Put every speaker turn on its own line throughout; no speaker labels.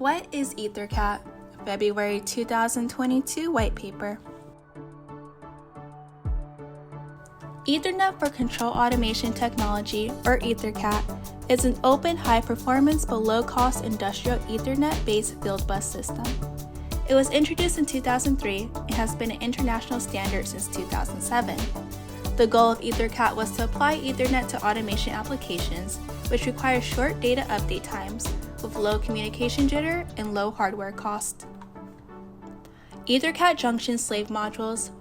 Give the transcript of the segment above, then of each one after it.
What is EtherCAT? February 2022 White Paper. Ethernet for Control Automation Technology, or EtherCAT, is an open, high-performance but low-cost industrial Ethernet-based Fieldbus system. It was introduced in 2003 and has been an international standard since 2007. The goal of EtherCAT was to apply Ethernet to automation applications, which require short data update times with low communication jitter and low hardware cost. EtherCAT Junction slave modules,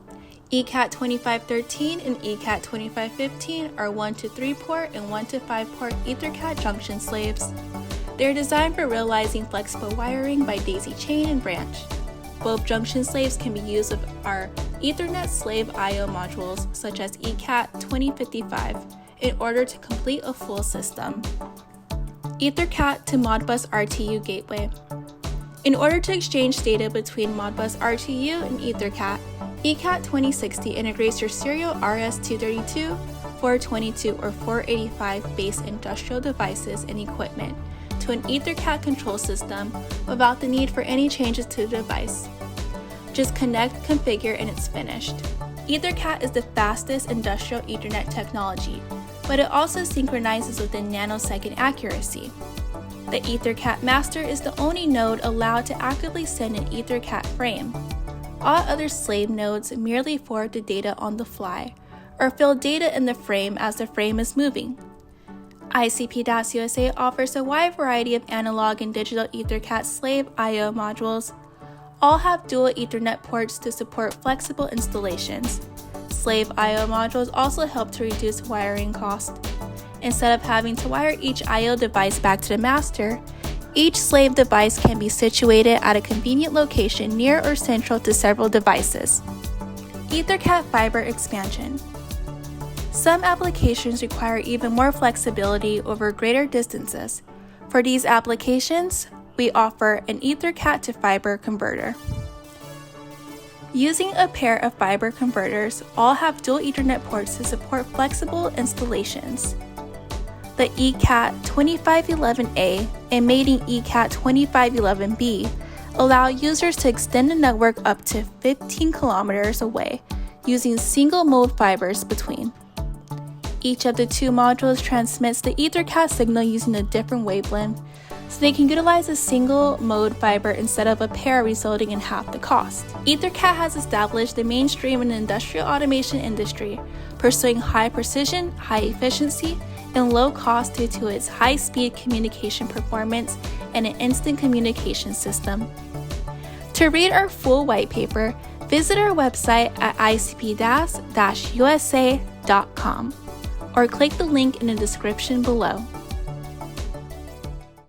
ECAT-2513 and ECAT-2515 are 1 to 3 port and 1 to 5 port EtherCAT junction slaves. They are designed for realizing flexible wiring by daisy chain and branch. Both junction slaves can be used with our Ethernet slave I/O modules such as ECAT-2055 in order to complete a full system. EtherCAT to Modbus RTU gateway. In order to exchange data between Modbus RTU and EtherCAT, ECAT-2060 integrates your serial RS-232, 422, or 485 base industrial devices and equipment to an EtherCAT control system without the need for any changes to the device. Just connect, configure, and it's finished. EtherCAT is the fastest industrial Ethernet technology, but it also synchronizes within nanosecond accuracy. The EtherCAT master is the only node allowed to actively send an EtherCAT frame. All other slave nodes merely forward the data on the fly, or fill data in the frame as the frame is moving. ICP DAS USA offers a wide variety of analog and digital EtherCAT slave I/O modules. All have dual Ethernet ports to support flexible installations. Slave I/O modules also help to reduce wiring cost. Instead of having to wire each I/O device back to the master, each slave device can be situated at a convenient location near or central to several devices. EtherCAT fiber expansion. Some applications require even more flexibility over greater distances. For these applications, we offer an EtherCAT to fiber converter. Using a pair of fiber converters, all have dual Ethernet ports to support flexible installations. The ECAT-2511A and mating ECAT-2511B allow users to extend the network up to 15 kilometers away using single-mode fibers between. Each of the two modules transmits the EtherCAT signal using a different wavelength, so they can utilize a single-mode fiber instead of a pair, resulting in half the cost. EtherCAT has established the mainstream in the industrial automation industry, pursuing high precision, high efficiency, and low cost due to its high-speed communication performance and an instant communication system. To read our full white paper, visit our website at icp-das-usa.com or click the link in the description below.